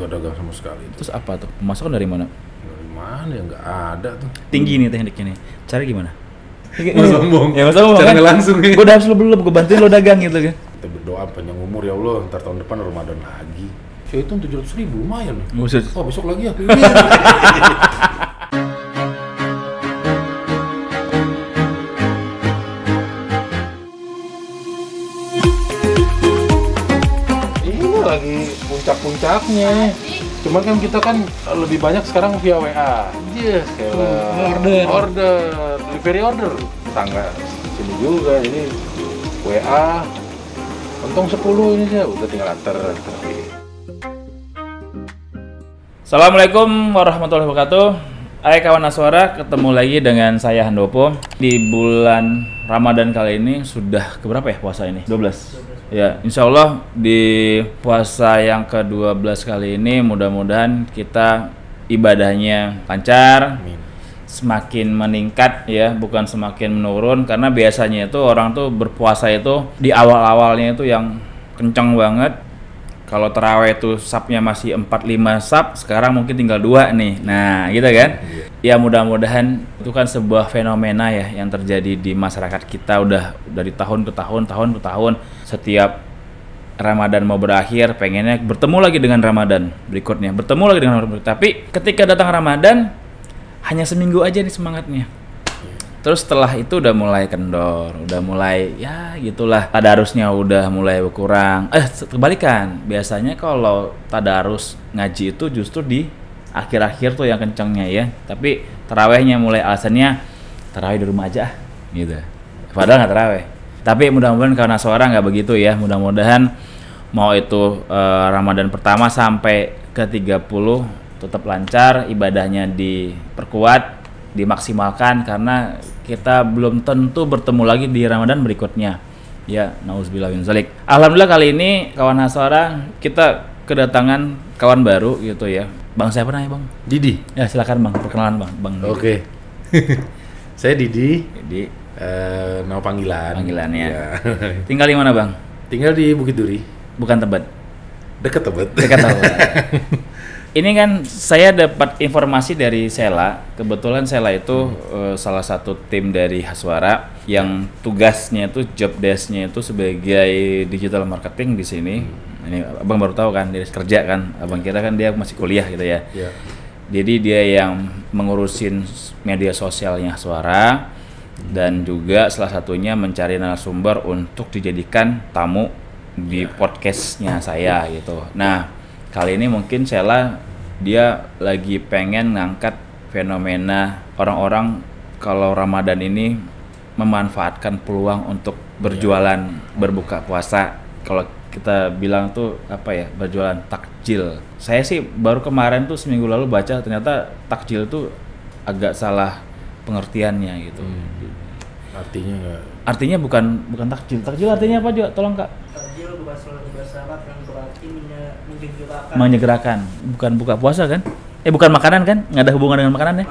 nggak dagang sama sekali. Terus apa tuh? Pemasukan dari mana? Dari mana ya, nggak ada tuh. Tinggi nih tekniknya nih. Cara gimana? Mau sombong. Ya nggak sombong Cara kan? nggak langsung ya. Gue udah harus belum, gue bantuin lo dagang gitu kan. Kita berdoa panjang umur ya Allah, ntar tahun depan Ramadan lagi. Ya itu 700.000 lumayan. Maksud? Oh besok lagi ya. Ini lagi puncak-puncaknya. Cuman kan kita kan lebih banyak sekarang via WA. Iya, order, delivery order. Tangga sini juga, ini WA. Untung 10 ini sih, udah tinggal antar. Assalamualaikum warahmatullahi wabarakatuh. Hai kawan Aswara, ketemu lagi dengan saya Handopo. Di bulan Ramadan kali ini sudah keberapa ya puasa ini? 12. Ya, insya Allah di puasa yang ke-12 kali ini mudah-mudahan kita ibadahnya lancar, semakin meningkat ya, bukan semakin menurun. Karena biasanya itu orang tuh berpuasa itu di awal-awalnya itu yang kenceng banget. Kalau taraweh itu sabnya masih 4-5 sab, sekarang mungkin tinggal 2 nih. Nah, gitu kan? Ya mudah-mudahan itu kan sebuah fenomena ya yang terjadi di masyarakat kita udah dari tahun ke tahun. Setiap Ramadan mau berakhir, pengennya bertemu lagi dengan Ramadan berikutnya. Tapi ketika datang Ramadan, hanya seminggu aja nih semangatnya. Terus setelah itu udah mulai kendor, udah mulai ya gitulah, tadarusnya udah mulai berkurang. Kebalikan, biasanya kalau tadarus ngaji itu justru di akhir-akhir tuh yang kencengnya ya. Tapi tarawehnya mulai alasannya taraweh di rumah aja gitu. Padahal nggak taraweh. Tapi mudah-mudahan karena suara nggak begitu ya. Mudah-mudahan mau itu Ramadan pertama sampai ke 30 tetap lancar, ibadahnya diperkuat, dimaksimalkan, karena kita belum tentu bertemu lagi di Ramadan berikutnya. Ya, nauzubillah min dzalik. Alhamdulillah kali ini kawan Haswara kita kedatangan kawan baru gitu ya. Bang siapa namanya, Bang? Didi. Ya, silakan Bang, perkenalan Bang. Oke. Saya Didi. Jadi Nama panggilannya. ya. Tinggal di mana, Bang? Tinggal di Bukit Duri. Bukan Tebet. Dekat Tebet. Ini kan saya dapat informasi dari Sela. Kebetulan Sela itu salah satu tim dari Haswara yang tugasnya itu, job desk-nya itu sebagai digital marketing di sini. Ini Abang baru tahu kan, dia kerja kan. Abang kira kan dia masih kuliah gitu ya. Iya. Jadi dia yang mengurusin media sosialnya Haswara dan juga salah satunya mencari narasumber untuk dijadikan tamu di podcastnya saya gitu. Nah, kali ini mungkin Sela dia lagi pengen ngangkat fenomena orang-orang kalau Ramadan ini memanfaatkan peluang untuk berjualan, berbuka puasa. Kalau kita bilang tuh apa ya, berjualan takjil. Saya sih baru kemarin tuh seminggu lalu baca ternyata takjil tuh agak salah pengertiannya gitu. Artinya nggak? Artinya bukan takjil. Takjil artinya apa juga? Tolong Kak. Takjil bahasa Arab yang berarti menyegerakan. Menyegerakan, bukan buka puasa kan? Bukan makanan kan? Nggak ada hubungan dengan makanan ya?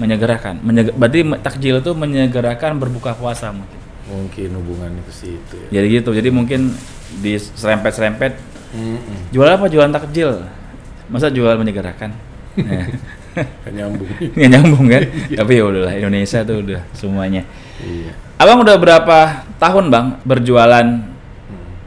Menyegerakan. Berarti takjil itu menyegerakan berbuka puasa mungkin. Mungkin hubungannya ke situ ya. Jadi gitu. Jadi mungkin di serempet. Jual apa? Jualan takjil. Masa jual menyegerakan? Kan nyambung. Nggak nyambung kan? Tapi ya udahlah, Indonesia tuh udah semuanya. Iya. Abang udah berapa tahun Bang berjualan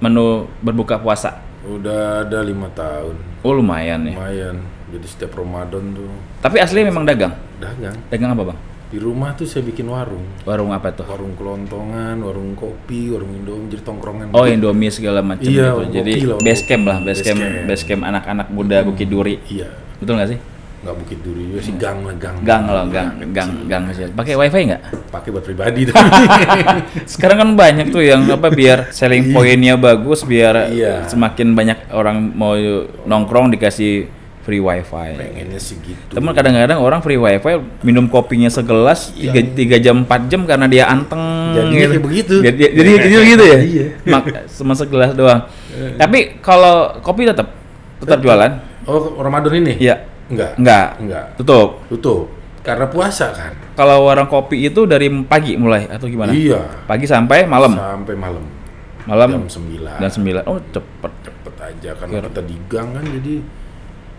menu berbuka puasa? Udah ada 5 tahun. Oh lumayan ya. Lumayan. Jadi setiap Ramadan tuh Tapi asli memang dagang? dagang. Dagang apa Bang? Di rumah tuh saya bikin warung. Warung apa tuh? Warung kelontongan, warung kopi, warung Indomie, jadi tongkrongan. Oh Indomie segala macam Iya, gitu. Jadi gokil lah. base camp lah, Base base camp anak-anak muda Bukit Duri. Iya. Betul nggak sih? Nggak Bukit Duri juga sih, gang lah, gang. Gang kecil. Pakai wifi nggak? Pakai buat pribadi. Sekarang kan banyak tuh yang apa biar selling poinnya bagus, biar Iya. semakin banyak orang mau nongkrong dikasih free wifi. Pengennya sih gitu. Temen kadang-kadang orang free wifi minum kopinya segelas 3 jam 4 jam karena dia anteng. Jadinya kayak begitu. Jadi gitu ya. Iya. Cuma segelas doang. Tapi kalau kopi tetap jualan? Oh, Ramadan ini? Iya. Enggak. Tutup. Karena puasa kan. Kalau warung kopi itu dari pagi mulai atau gimana? Iya. Pagi sampai malam. Sampai malam. Malam jam 9. jam 9. Oh, cepet Aja karena kita di gang kan, jadi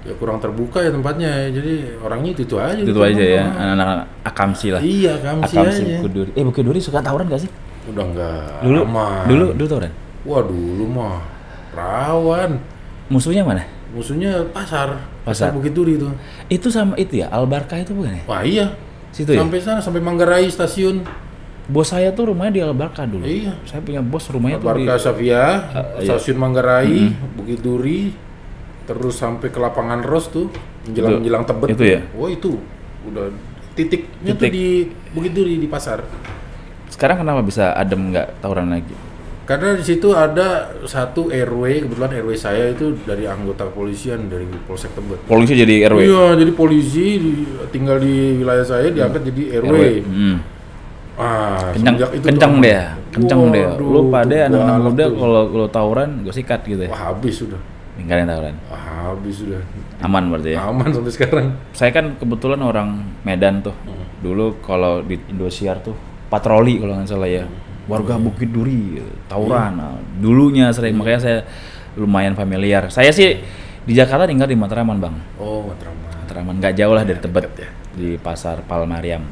ya kurang terbuka ya tempatnya. Jadi orangnya itu aja. Itu aja ya, anak-anak akamsi lah. Iya, akamsi aja. Bukit Duri. Bukit Duri suka tawuran gak sih? Udah enggak. Dulu tawuran. Wah, dulu mah rawan. Musuhnya mana? Musuhnya pasar Bukit Duri itu. Itu sama itu ya, Al-Barkah itu bukan ya? Wah iya. Situ ya? Sampai sana, sampai Manggarai stasiun. Bos saya tuh rumahnya di Al-Barkah dulu. Iya. Saya punya bos rumahnya Al-Barkah tuh di Safia, iya. stasiun Manggarai, Bukit Duri, terus sampai ke lapangan Ros tuh, menjelang Tebet. Itu ya? Wah itu, udah titiknya tuh di Bukit Duri di pasar. Sekarang kenapa bisa adem nggak tawuran lagi? Karena di situ ada satu RW, kebetulan RW saya itu dari anggota kepolisian dari Polsek Tebet. Polisi jadi RW? Iya, jadi polisi tinggal di wilayah saya diangkat jadi RW. Kencang deh. Lu pada anak-anak muda kalau tawuran gue sikat gitu ya? Wah, habis sudah. Ninggalin tawuran? Wah, habis sudah. Aman berarti ya? Aman sampai sekarang. Saya kan kebetulan orang Medan tuh. Dulu kalau di Indosiar tuh patroli kalau nggak salah ya. Warga Bukit Duri, tawuran. Nah, dulunya sering, makanya saya lumayan familiar. Saya sih di Jakarta tinggal di Matraman, Bang. Oh, Matraman. Nggak jauh lah dari Tebet ya. Di Pasar Palmariam.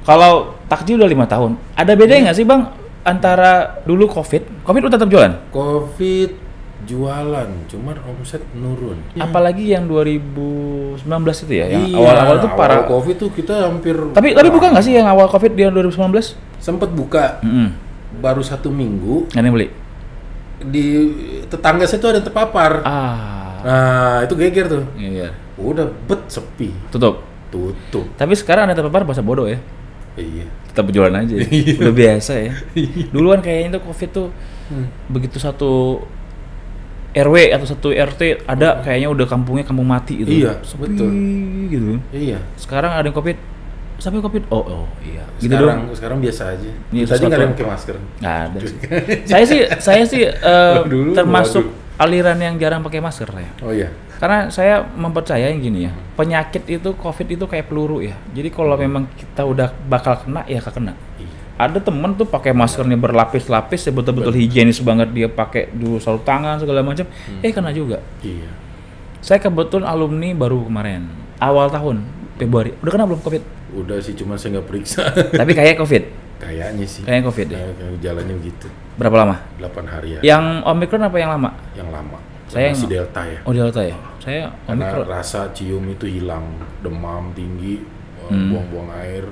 Kalau takjil udah 5 tahun, ada bedanya nggak sih Bang antara dulu COVID lu tetap jualan? COVID jualan, cuman omset menurun. Apalagi yang 2019 itu ya, yang iya, awal-awal itu parah. Awal COVID tuh kita hampir. Tapi buka nggak sih yang awal COVID di 2019? Sempet buka, baru 1 minggu. Nggak ada yang beli? Di tetangga saya tuh ada yang terpapar. Nah itu geger tuh. Iya. Udah sepi. Tutup. Tapi sekarang ada terpapar bahasa bodoh ya. Iya. Tetap jualan aja. Udah biasa ya. Duluan kayaknya tuh COVID tuh begitu satu RW atau satu RT ada kayaknya udah kampung mati gitu. Iya, sepi, betul. Gitu. Iya. Sekarang ada yang COVID. Sampai COVID. Oh iya. Gitu sekarang biasa aja. Tadi nggak ada yang pakai masker. Nggak ada. saya sih termasuk aliran yang jarang pakai masker saya. Oh iya. Karena saya mempercayai gini ya, penyakit itu COVID itu kayak peluru ya. Jadi kalau memang kita udah bakal kena ya kena. Ada temen tuh pakai maskernya berlapis-lapis, ya betul-betul higienis banget, dia pakai dulu sarung tangan segala macam, kena juga. Iya. Saya kebetulan alumni baru kemarin, awal tahun Februari. Udah kena belum COVID? Udah sih, cuma saya nggak periksa. Tapi kayak COVID? Kayaknya sih. Kayaknya COVID ya? Jalannya begitu. Berapa lama? 8 hari ya. Yang Omicron apa yang lama? Yang lama. Saya masih Delta ya. Oh Delta ya? Saya karena Omicron. Rasa cium itu hilang, demam tinggi, buang-buang air.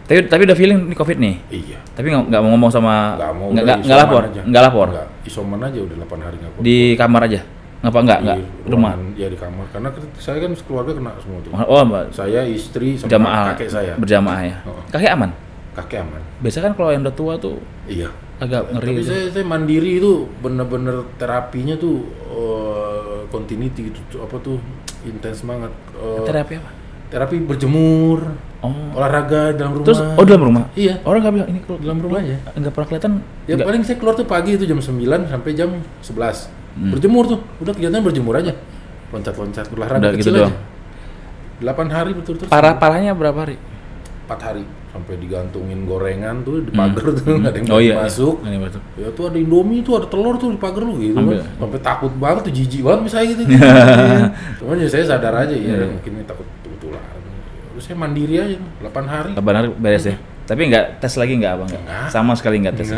Tapi udah feeling ini COVID nih? Iya. Tapi nggak mau ngomong sama, nggak lapor? Nggak lapor? Nggak, isoman aja udah 8 hari nggak. Di kamar aja? Nggak rumah? Ya di kamar, karena saya kan keluarga kena semua tuh. Oh Mbak? Saya, istri, sama kakek saya. Berjamaah ya? Kakek aman? Kakek aman. Biasa kan kalau yang udah tua tuh iya. Agak ngeri. Tapi saya mandiri itu bener-bener terapinya tuh continuity gitu, apa tuh intens banget. Terapi apa? Terapi berjemur, olahraga dalam rumah. Terus, dalam rumah? Iya. Orang nggak bilang ini dalam rumah aja. Nggak pernah kelihatan. Ya paling saya keluar tuh pagi itu jam 9 sampai jam 11. Berjemur tuh, udah kegiatan berjemur aja. Loncat-loncat, olahraga kecil gitu aja. 8 hari betul-betul. Parahnya berapa hari? 4 hari. Sampai digantungin gorengan tuh di pagar tuh, nggak ada yang masuk. Ya tuh ada Indomie tuh, ada telur tuh di pagar lu gitu kan. Sampai takut banget tuh, jijik banget misalnya gitu. Cuman ya saya sadar aja ya, mungkin ini takut betul-betul. Terus saya mandiri aja 8 hari. 8 hari beres ya. Tapi nggak tes lagi nggak Bang? Nggak. Sama sekali nggak tes.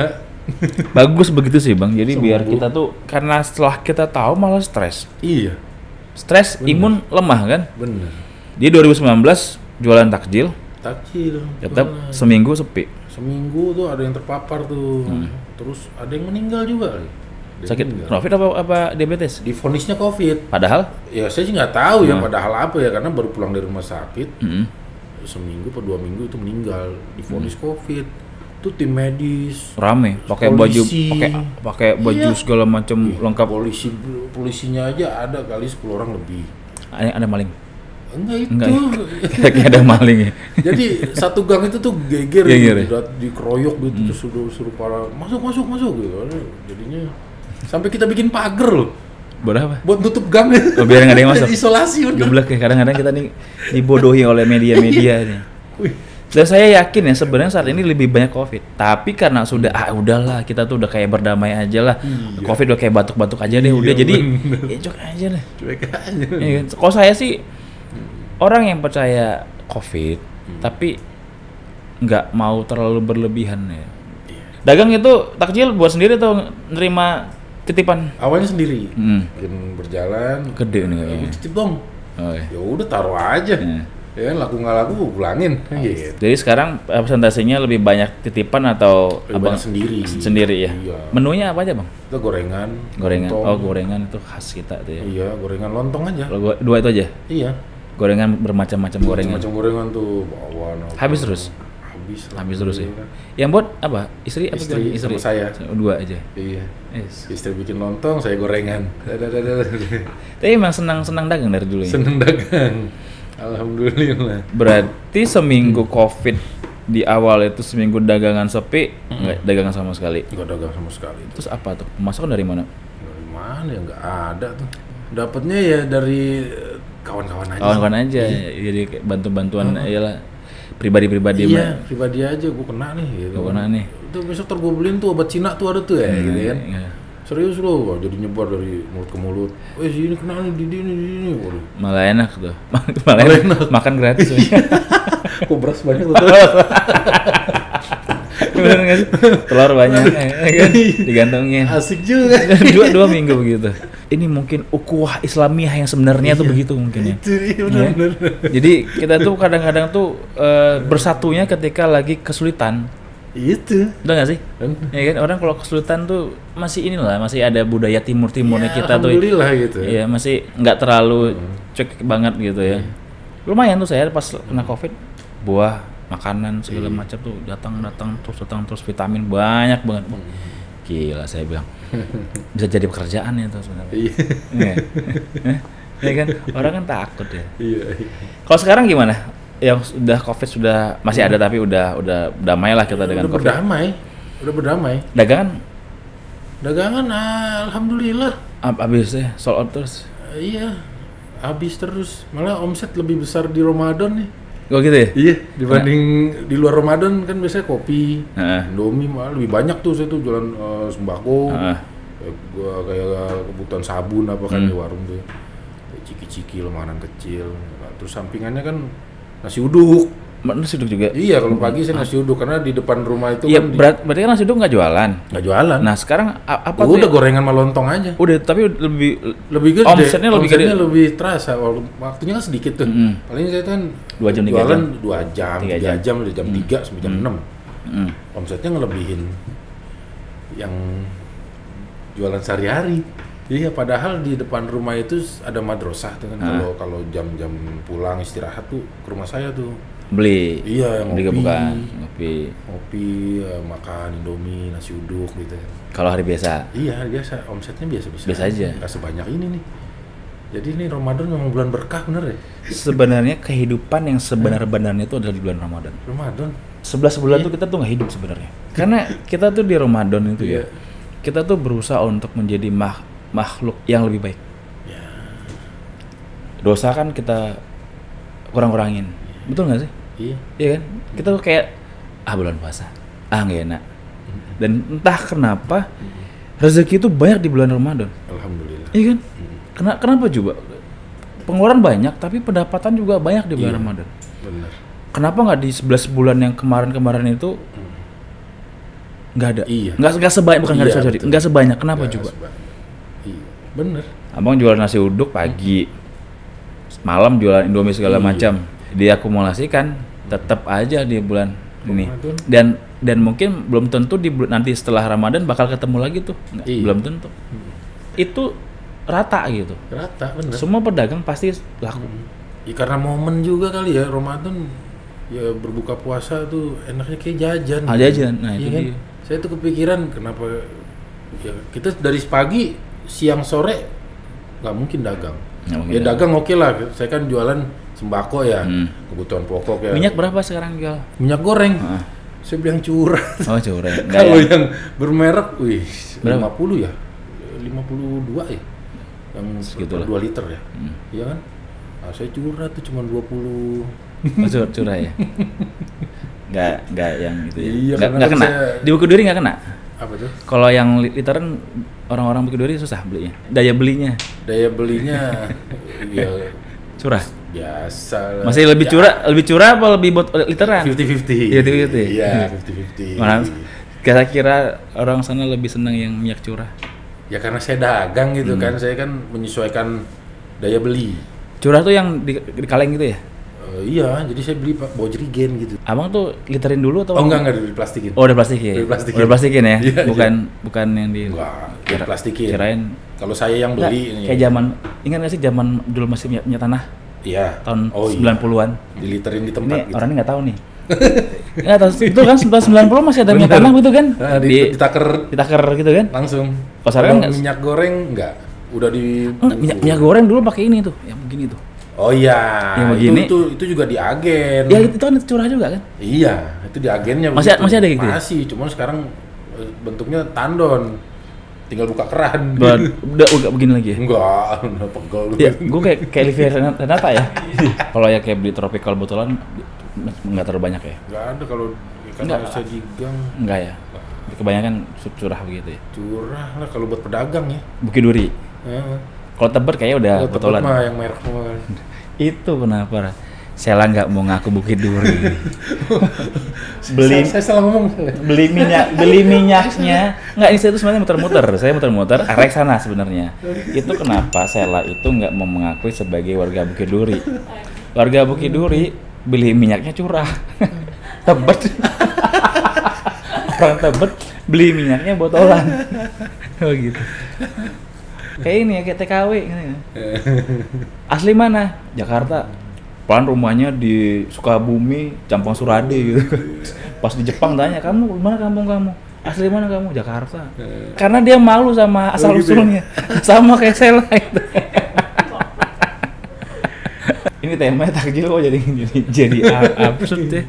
Bagus begitu sih Bang. Jadi biar kita tuh, karena setelah kita tahu malah stres. Iya. Stres, imun lemah kan? Bener. Di 2019 jualan takjil. Tetap seminggu sepi. Seminggu tuh ada yang terpapar tuh. Terus ada yang meninggal juga. Sakit COVID apa diabetes? Divonisnya COVID. Padahal? Ya saya sih nggak tahu ya padahal apa ya, karena baru pulang dari rumah sakit. Seminggu atau 2 minggu itu meninggal. Divonis COVID. Itu tim medis. Rame, pakai baju, pakai baju segala macam lengkap. Polisinya aja ada kali 10 orang lebih. Ada maling? Enggak itu. Kayak ada maling ya. Jadi satu gang itu tuh geger gitu, dikeroyok gitu, terus suruh para masuk gitu. Jadinya sampai kita bikin pagar loh. Buat apa? Buat tutup gang. Biar nggak ada yang masuk. Isolasi udah. Geblek ya, kadang-kadang kita nih dibodohi oleh media-media nih. Dan saya yakin ya sebenarnya saat ini lebih banyak COVID. Tapi karena sudah udahlah kita tuh udah kayak berdamai aja lah. COVID udah kayak batuk-batuk aja deh udah jadi ya cuek aja lah. Cuek aja. Ya, kalau saya sih orang yang percaya COVID tapi nggak mau terlalu berlebihan ya. Dagang itu takjil buat sendiri atau nerima titipan? Awalnya sendiri. Makin berjalan. Gede nih kayaknya. Titip dong. Oh, iya. Ya udah taruh aja. Ya kan laku nggak laku pulangin. Gitu. Jadi sekarang presentasinya lebih banyak titipan atau Lebih abang banyak sendiri. Sendiri ya. Iya. Menunya apa aja bang? Itu gorengan. Gorengan. Lontong. Oh gorengan itu khas kita tuh ya. Iya, gorengan lontong aja. Kalau dua itu aja. Iya. Gorengan bermacam-macam gorengan. Macam gorengan tuh bawang. Habis terus. Habis terus ya. Yang buat apa? Istri apa? Istri sama saya. Dua aja. Iya. Yes. Istri bikin lontong, saya gorengan. Tapi emang senang dagang dari dulu ya. Seneng dagang. Alhamdulillah. Berarti seminggu COVID di awal itu seminggu dagangan sepi, nggak dagangan sama sekali. Nggak dagang sama sekali. Terus apa tuh? Pemasukan dari mana? Dari mana ya, nggak ada tuh. Dapatnya ya dari kawan-kawan aja. Kawan-kawan aja. Jadi kayak bantu-bantuan iyalah pribadi-pribadi. Iya, pribadi aja gue kena nih gitu. Gue kena nih. Itu besok gue beliin tuh obat Cina tuh ada tuh ya gitu kan. Iya. Serius loh, jadi nyebar dari mulut ke mulut. Sini kena nih, di sini. Waduh. Malah enak tuh. Malah enak. Makan gratis. Kok beras banyak tuh. Bener nggak sih? Telur banyak, kan? Digantungin. Asik juga. dua minggu begitu. Ini mungkin ukhuwah Islamiyah yang sebenarnya tuh begitu mungkin ya. Itu iya benar. Jadi kita tuh kadang-kadang tuh bersatunya ketika lagi kesulitan. Itu. Udah nggak sih? Ya kan orang kalau kesulitan tuh masih inilah, masih ada budaya timurnya kita tuh. Alhamdulillah gitu. Iya, masih nggak terlalu cuek banget gitu ya. Lumayan tuh saya pas kena COVID, buah, makanan segala macam tuh datang terus vitamin banyak banget. Gila saya bilang. Bisa jadi pekerjaan ya tuh sebenarnya. Iya. Ya kan orang kan takut ya. Iya. Kalau sekarang gimana? Yang sudah COVID sudah masih ada tapi udah damai lah kita dengan COVID. Udah berdamai. Dagangan Alhamdulillah. Habis ya, sold out terus. Iya. Habis terus. Malah omset lebih besar di Ramadan nih. Oh gitu ya? Iya, dibanding di luar Ramadan kan biasanya kopi, Indomie malah lebih banyak tuh saya tuh jualan sembako. Gua kayak kebutuhan sabun apa kan di warung tuh. Ciki-ciki makanan kecil. Nah, terus sampingannya kan nasi uduk. Nasi uduk juga? Iya, kalau pagi saya nasi uduk karena di depan rumah itu iya, kan berarti kan nasi uduk nggak jualan? Nggak jualan. Nah sekarang apa tuh? Udah gorengan sama lontong aja. Udah, tapi lebih gede. Omsetnya lebih terasa. Waktunya kan sedikit tuh. Paling saya kan 2 jam 3 jualan jam. 2 jam, 3 jam dari jam 3 sampai jam 6. Omsetnya ngelebihin yang jualan sehari-hari. Iya, padahal di depan rumah itu ada madrasah tuh kan. Kalau jam-jam pulang istirahat tuh ke rumah saya tuh. Beli. Iya, ngopi, makan Indomie, nasi uduk gitu. Kalau hari biasa? Iya, hari biasa. Omsetnya biasa aja. Nggak sebanyak ini nih. Jadi ini Ramadan memang bulan berkah bener ya? Sebenarnya kehidupan yang sebenar-benarnya itu adalah di bulan Ramadan. 11 bulan tuh kita tuh nggak hidup sebenarnya. Karena kita tuh di Ramadan itu ya, kita tuh berusaha untuk menjadi makhluk yang lebih baik. Dosa kan kita kurang-kurangin. Betul nggak sih? Iya kan? Kita tuh kayak bulan puasa, nggak enak. Dan entah kenapa rezeki itu banyak di bulan Ramadan. Alhamdulillah. Iya kan? Kenapa juga? Pengeluaran banyak, tapi pendapatan juga banyak di bulan Ramadan. Benar. Kenapa nggak di 11 bulan yang kemarin itu nggak ada? Iya. Nggak sebanyak, bukan nggak ada, nggak sebanyak. Kenapa juga? Iya, bener. Abang jual nasi uduk pagi, malam jualan Indomie segala macam. Diakumulasikan, tetap aja di bulan ini. Dan mungkin belum tentu nanti setelah Ramadan bakal ketemu lagi tuh. Belum tentu. Itu rata gitu. Rata, bener. Semua pedagang pasti laku. Ya karena momen juga kali ya Ramadan. Ya berbuka puasa tuh enaknya kayak jajan. Jajan. Nah, itu kan? dia. Saya tuh kepikiran kenapa ya kita dari pagi, siang, sore nggak mungkin dagang. Ya dagang oke lah. Saya kan jualan sembako ya, kebutuhan pokok ya. Minyak berapa sekarang jual? Minyak goreng. Saya bilang curah. Oh, curah. Kalau yang bermerek, 50 ya. 52 ya. Yang segitulah 2 liter ya. Iya kan? Nah, saya curah tuh cuma 20. Curah ya. nggak yang gitu ya. Iya, Nggak karena kena. saya- Di Bukit Duri nggak kena. Apa tuh? Kalau yang literan orang-orang Bukit Duri susah belinya. Daya belinya Daya belinya ya curah. biasa lah. Masih lebih curah apa lebih buat literan? 50-50. Iya, 50-50. Iya, 50-50. Mana kira-kira orang sana lebih senang yang minyak curah. Ya karena saya dagang gitu kan, saya kan menyesuaikan daya beli. Curah tuh yang di kaleng gitu ya? Iya, jadi saya beli bawa jerigen gitu. Abang tuh literin dulu atau? Oh enggak diplastikin. Oh, udah plastikin. Udah plastikin. Udah plastikin ya? Iya, bukan yang di Enggak, diplastikin. Kirain Kalau saya yang Nggak, beli ini. kayak zaman ingat nggak sih zaman dulu masih minyak tanah Iya. tahun Oh, iya. 90-an. Diliterin di Ini tempat gitu. orangnya nggak tahu nih. Nggak tahu itu kan 1990 masih ada minyak Bener. tanah gitu kan? Nah, ditaker ditaker gitu kan? langsung. Kalau sekarang Kalau nggak- minyak goreng enggak. Udah di Oh, minyak goreng dulu pakai ini tuh, yang begini tuh. Oh iya, Yang begini. itu juga di agen. Ya itu kan curah juga kan? Iya, itu di agennya. Masih- begitu. masih ada gitu ya? Masih, cuman sekarang bentuknya tandon. Tinggal buka keran. Udah begini lagi ya? Enggak, udah pegel. Ya, gue kayak Livia Renata ya. Kalau ya kayak beli tropical botolan nggak terlalu banyak ya? Enggak ada kalau Enggak. saya di gang Enggak ya. Kebanyakan curah begitu ya. curah lah kalau buat pedagang ya. Bukit Duri. Heeh. Kalau Tebet kayaknya udah Kalau tempat botolan. mah yang merek mah. Itu kenapa Sela nggak mau ngaku Bukit Duri. beli Saya salah ngomong. beli minyaknya nggak, ini saya tuh sebenarnya muter-muter, saya muter-muter arah ke sana sebenarnya. Itu kenapa Sela itu nggak mau mengakui sebagai warga Bukit Duri. Warga Bukit Duri beli minyaknya curah. Tebet. Orang Tebet beli minyaknya botolan. Oh gitu. Kayak ini ya, kayak TKW gitu ya. Asli mana? Jakarta. Pelan rumahnya di Sukabumi, Campang Surade gitu. Pas di Jepang tanya, "Kamu mana kampung kamu?" "Asli mana kamu?" "Jakarta." Karena dia malu sama asal gitu ya? usulnya. Sama kayak Sela itu. Ini temanya takjil kok jadi absurd ya.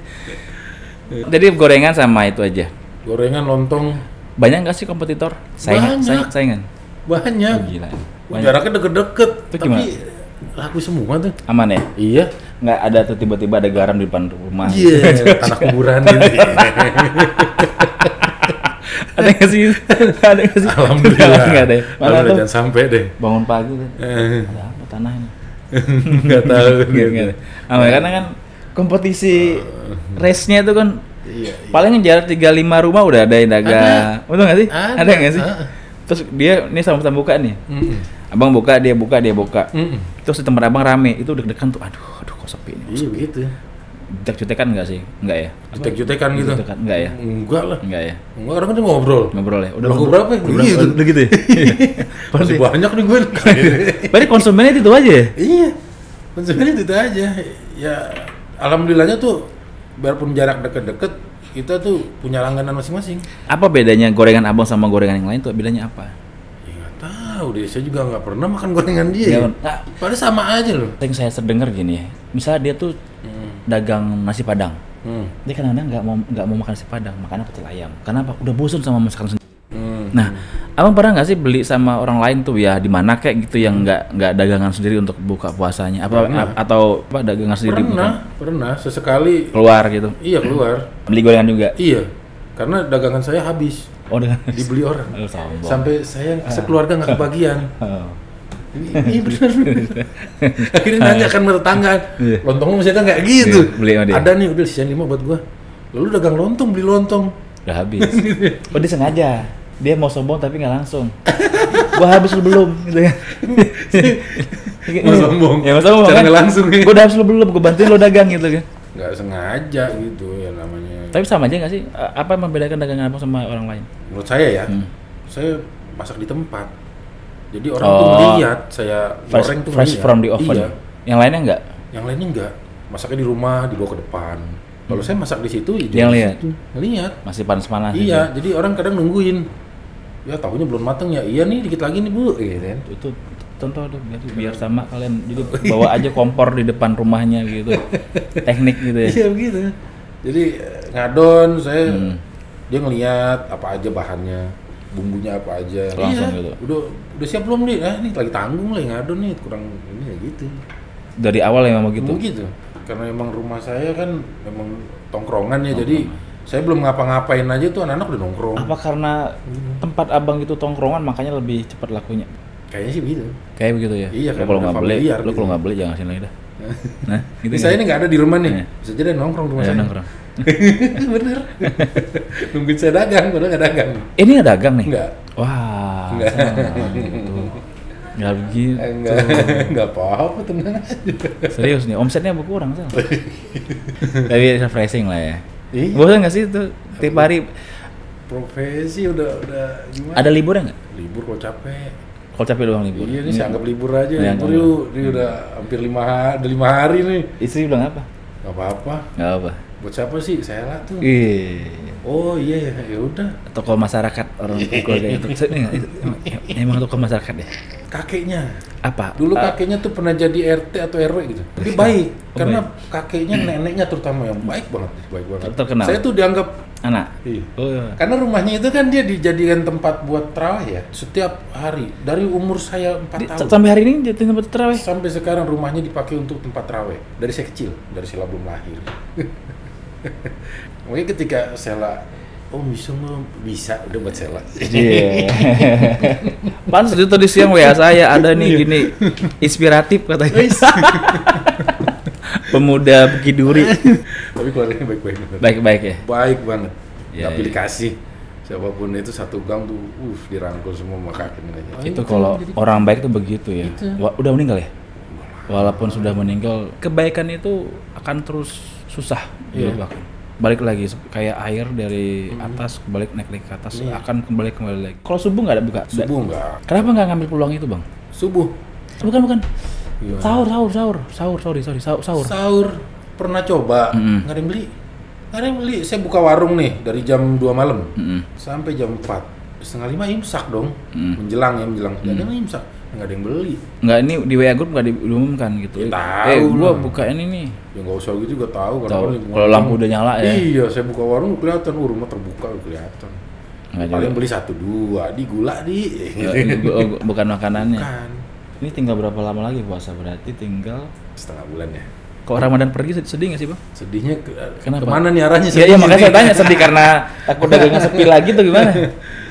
Jadi gorengan sama itu aja. Gorengan, lontong Banyak nggak sih kompetitor? Banyak. Saingan. banyak. Oh, gila. Banyak. Jaraknya deket-deket, Itu tapi gimana? laku semua tuh. Aman ya? Iya. Nggak ada tuh tiba-tiba ada garam di depan rumah. Iya, tanah kuburan gitu. Ada nggak sih? Ada nggak sih? Alhamdulillah. Nggak ada ya? Mana Alhamdulillah, tuh? jangan sampai deh. Bangun pagi tuh. Eh, Ada apa tanah ini? Nggak tahu. Nggak ada. Karena kan kompetisi race-nya itu kan Iya. paling jarak 35 rumah udah ada yang dagang. Betul nggak sih? Ada. Nggak sih? Terus dia ini sama-sama buka nih. Abang buka, dia buka. Terus di tempat abang rame, itu deg-degan tuh. Aduh kok sepi nih. Iya begitu. Jutek-jutekan nggak sih? Enggak ya? Jutek-jutekan gitu. Jutek-jutekan, enggak ya? Enggak lah. Enggak ya? Enggak, orang kan ngobrol. Ngobrol ya? Laku berapa ya? Udah, Gitu. udah gitu ya? Masih banyak nih gue. Berarti konsumennya itu aja ya? Iya. Konsumennya itu aja. Ya alhamdulillahnya tuh biarpun jarak deket-deket, kita tuh punya langganan masing-masing. Apa bedanya gorengan abang sama gorengan yang lain tuh? Bedanya apa? Ya nggak tahu deh, saya juga nggak pernah makan gorengan dia. Nggak, Ya. nggak. Padahal sama aja loh. Yang saya terdengar gini ya, misalnya dia tuh dagang nasi padang, dia kadang-kadang nggak mau makan nasi padang, makannya pecel ayam. Kenapa? Udah bosan sama masakan sendiri. Nah, abang pernah nggak sih beli sama orang lain tuh ya di mana kayak gitu yang nggak dagangan sendiri untuk buka puasanya? Apa Pernah. atau apa dagangan sendiri? Pernah sesekali. Keluar gitu, Iya keluar. beli gorengan juga. Iya. Karena dagangan saya habis Oh dengan dibeli orang. Oh, sombong. Sampai saya sekeluarga nggak kebagian. Oh. Iya benar. Akhirnya nanya kan tetangga, Iya. lontongmu masih ada nggak gitu? Iya, beli sama dia. Ada nih, udah sisain 5 buat gua. Lalu dagang lontong, beli lontong. Udah habis. Oh dia sengaja. Dia mau sombong tapi nggak langsung. Gua habis lu belum gitu kan. Mau sombong. Ya mau sombong. Cara Kan? nggak langsung ya. Gua udah habis lu belum, gua bantuin lu dagang gitu kan. Nggak sengaja gitu ya namanya. Tapi sama aja nggak sih? Apa yang membedakan dagangan abang sama orang lain? Menurut saya ya, Hmm. saya masak di tempat. Jadi orang tuh melihat saya goreng tuh fresh ngeliat. from the oven. Iya. Yang lainnya nggak? Yang lainnya enggak. Masaknya di rumah, dibawa ke depan. Kalau saya masak di situ, ya Dia di lihat? situ. Ngelihat. Masih panas-panas. Iya, jadi orang kadang nungguin. Ya tahunya belum mateng ya. Iya nih dikit lagi nih Bu, gitu kan. Itu contoh tuh biar sama kalian. Jadi bawa aja kompor di depan rumahnya gitu. Teknik gitu ya. Iya begitu. Jadi ngadon saya dia ngelihat apa aja bahannya, bumbunya apa aja. Langsung Iya, gitu. Udah siap belum nih? Nih lagi tanggung lagi ngadon nih, kurang ini ya gitu. Dari awal emang begitu? Begitu. Karena emang rumah saya kan memang tongkrongan ya, jadi saya belum ngapa-ngapain aja tuh anak-anak udah nongkrong. Apa karena tempat abang itu tongkrongan makanya lebih cepat lakunya? Kayaknya sih begitu. Kayak begitu ya? Iya, Lo kalau nggak beli, familiar lo gitu. kalau nggak beli jangan sini lagi dah. Nah, gitu Saya ini nggak ada di rumah nih, Iya. bisa jadi nongkrong rumah Ya, saya. nongkrong. Bener. Nungguin saya dagang, padahal nggak dagang. Ini nggak dagang nih? Enggak. Wah, Nggak. gitu. Nggak begitu. Enggak apa-apa, tenang aja. Serius nih, omsetnya berkurang Sal. Tapi refreshing lah ya. Iya. Bosan nggak sih itu tiap hari? Profesi udah gimana? Ada liburnya nggak? Libur kalau capek. Kalau capek doang libur. Iya nih, saya anggap libur aja. Iya, Libur nggak yuk, ini udah hampir 5 hari nih. Istri bilang apa? Gak apa-apa. Nggak apa. Buat siapa sih? Saya lah tuh. Oh, Oh iya, ya udah. tokoh masyarakat orang keluarga itu. Emang tokoh masyarakat ya? Kakeknya. Apa? Dulu kakeknya tuh pernah jadi RT atau RW gitu. Tapi baik, Oh, karena baik. kakeknya, neneknya terutama yang baik banget, baik banget. Terkenal. Saya tuh dianggap Anak. Iya. Oh, iya. Karena rumahnya itu kan dia dijadikan tempat buat terawih ya, setiap hari dari umur saya 4 tahun. Sampai hari ini jadi tempat terawih. Sampai sekarang rumahnya dipakai untuk tempat terawih. Dari saya kecil, dari saya belum lahir. Mungkin ketika Sela, oh bisa udah buat Sela. Iya. Pantes itu tadi siang WA saya ada nih gini inspiratif katanya. Pemuda Bukit Duri. Tapi keluarganya baik-baik banget. Baik-baik ya. Baik banget. Ya, Tapi ya. dikasih siapapun itu satu gang tuh, dirangkul semua sama kakeknya aja. Itu kalau orang baik tuh begitu ya. Udah meninggal ya? Walaupun sudah meninggal, kebaikan itu akan terus susah Iya. dilupakan. Balik lagi kayak air dari atas balik naik lagi ke atas Iya. akan kembali lagi. Kalau subuh nggak ada buka? Subuh enggak. Kenapa nggak ngambil peluang itu bang? Subuh. Bukan. Iya. Sahur. Sahur pernah coba, Mm-mm. nggak ada yang beli. Nggak ada yang beli. Saya buka warung nih dari jam 2 malam Mm-mm. sampai jam 4. Setengah 5 imsak dong. Mm. Menjelang. Nggak ada yang imsak. Nggak ada yang beli. Nggak, ini di WA group nggak diumumkan gitu. Ya, tahu Gua lah. buka ini nih. Ya nggak usah gitu juga tahu. karena Tahu. kan lingkungan Kalau lampu orang- udah nyala ya. Iya, saya buka warung kelihatan, rumah terbuka kelihatan. Nggak Paling juga. beli 1-2, di gula di. Bukan makanannya. Bukan. Ini tinggal berapa lama lagi puasa? Berarti tinggal. Setengah bulan ya. Kalau Ramadan pergi sedih nggak sih bang? Sedihnya Kenapa? kemana nih arahnya? Iya, iya makanya saya tanya sedih karena takut dagangnya sepi lagi tuh gimana?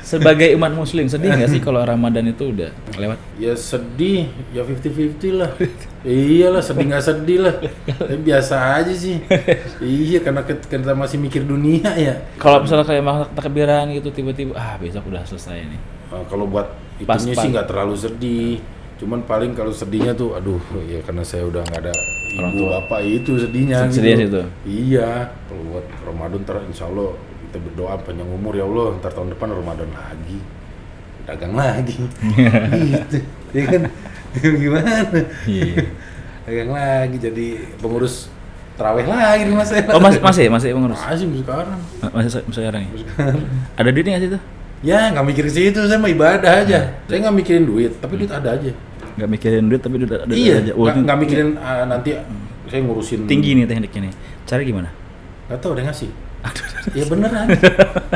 Sebagai umat muslim sedih nggak sih kalau Ramadan itu udah lewat? Ya sedih, ya 50-50 lah. Iyalah, sedih nggak sedih lah. Tapi biasa aja sih. Iya, karena kita masih mikir dunia ya. Kalau misalnya kayak masak takbiran gitu tiba-tiba besok udah selesai nih. Kalau buat itunya Pas. sih nggak terlalu sedih. Cuman paling kalau sedihnya tuh, aduh, ya karena saya udah nggak ada Orang ibu tua. bapak itu sedihnya. Sedihnya situ. Iya, kalau buat Ramadan ntar insya Allah kita berdoa panjang umur ya Allah, ntar tahun depan Ramadan lagi, dagang lagi, gitu, ya kan? Gimana? Iya. Dagang lagi jadi pengurus terawih lagi di masa Oh masih mengurus? masih sekarang. Masih sekarang ya? Ada duitnya nggak sih tuh? Ya nggak mikirin situ, saya mah ibadah aja. Saya nggak mikirin duit, tapi duit ada aja. Nggak mikirin duit tapi udah ada Iya, aja. Oh, nggak mikirin nanti saya ngurusin tinggi nih tekniknya nih. Cara gimana? Nggak tahu udah ngasih. Ya beneran,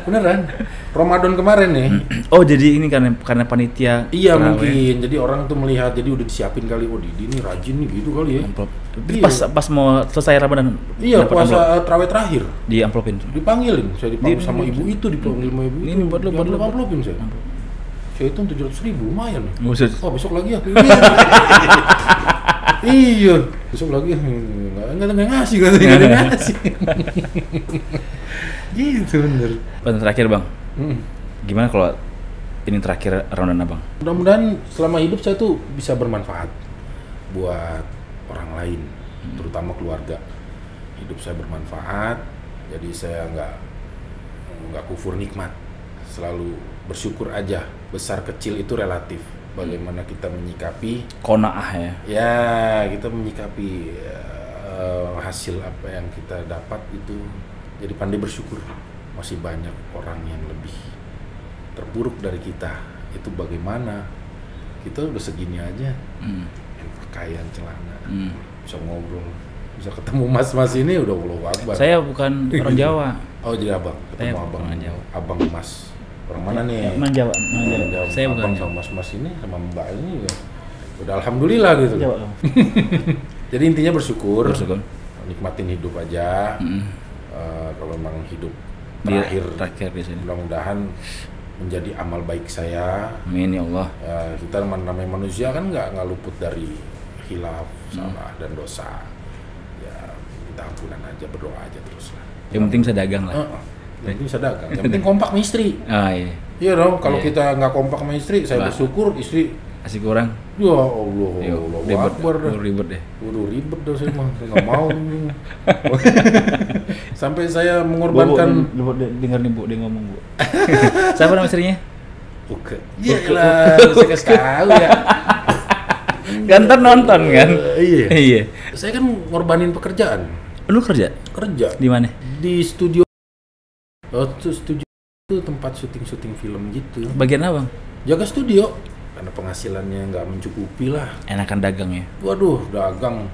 beneran. Ramadan kemarin nih. Oh jadi ini karena panitia. Iya terawih. mungkin. Jadi orang tuh melihat, jadi udah disiapin kali. Oh Didi ini rajin nih gitu kali ya. Amplop. Iya. Pas mau selesai Ramadan. Iya dapat amplop. puasa terawih terakhir. Di amplopin. Dipanggilin, saya dipanggil Di- sama ibu itu, dipanggil sama ibu Ini itu. buat lo, buat lo. Amplopin saya. Saya hitung 700.000, lumayan. Buset. Oh besok lagi ya. Iya, besok lagi nggak ngasih katanya, nggak ada ngasih. Gitu bener. Pertanyaan terakhir bang, Hmm. gimana kalau ini terakhir Ramadan abang? Mudah-mudahan selama hidup saya tuh bisa bermanfaat buat orang lain, terutama keluarga. Hidup saya bermanfaat, jadi saya nggak kufur nikmat, selalu bersyukur aja. Besar kecil itu relatif. Bagaimana kita menyikapi, Konaah ya. ya kita menyikapi hasil apa yang kita dapat itu. Jadi pandai bersyukur. Masih banyak orang yang lebih terburuk dari kita. Itu bagaimana? Kita udah segini aja. Pakaian, celana, bisa ngobrol, bisa ketemu mas-mas ini udah Allahu Akbar. Saya bukan orang Jawa. Oh jadi abang, Saya ketemu abang, orang Jawa. abang mas. Orang mana nih? Orang Jawa. Saya bukan abang Jawa. sama mas-mas ini sama mbak ini ya. Udah alhamdulillah gitu. Jawa. Jadi intinya bersyukur. Nikmatin hidup aja. Kalau memang hidup terakhir di sini. Mudah-mudahan menjadi amal baik saya. Amin ya Allah. Kita namanya manusia kan nggak luput dari khilaf, salah dan dosa. Ya minta ampunan aja, berdoa aja terus lah. Yang penting bisa dagang lah. Yang penting bisa dagang. Yang penting kompak sama istri. Iya. Iya dong. Kalau kita nggak kompak sama istri, saya bersyukur istri kasih kurang. Ya Allah, Ribet deh. Waduh ribet dah saya mah, saya nggak mau. Sampai saya mengorbankan. Dengar nih Bu, dia ngomong Bu. Siapa nama istrinya? Bukan. Iyalah, saya kasih tahu ya. Gantar nonton kan? Iya. Saya kan ngorbanin pekerjaan. Lu kerja? Kerja. Di mana? Di studio. Studio itu tempat syuting film gitu. Bagian apa? Jaga studio. Karena penghasilannya nggak mencukupi lah. Enakan dagang ya? Waduh, dagang.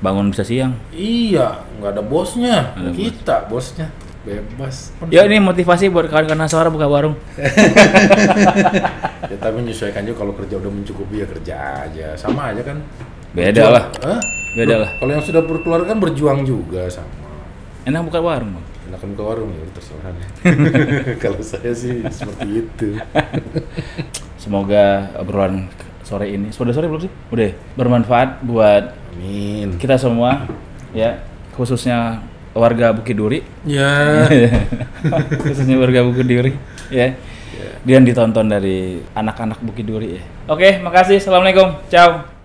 Bangun bisa siang? Iya, nggak ada bosnya. Kita bosnya. Bebas. Ya ini motivasi buat kawan-kawan Naswara buka warung. Ya tapi menyesuaikan juga, kalau kerja udah mencukupi ya kerja aja. Sama aja kan? Beda lah. Beda lah. Kalau yang sudah berkeluarga kan berjuang juga sama. Enak buka warung Bang? Enakan buka warung ya, terserah. Kalau saya sih seperti itu. Semoga obrolan sore ini, sudah sore belum sih? Udah bermanfaat buat kita semua ya, khususnya warga Bukit Duri. Ya. Khususnya warga Bukit Duri ya. Dan ditonton dari anak-anak Bukit Duri ya. Oke, makasih. Assalamualaikum. Ciao.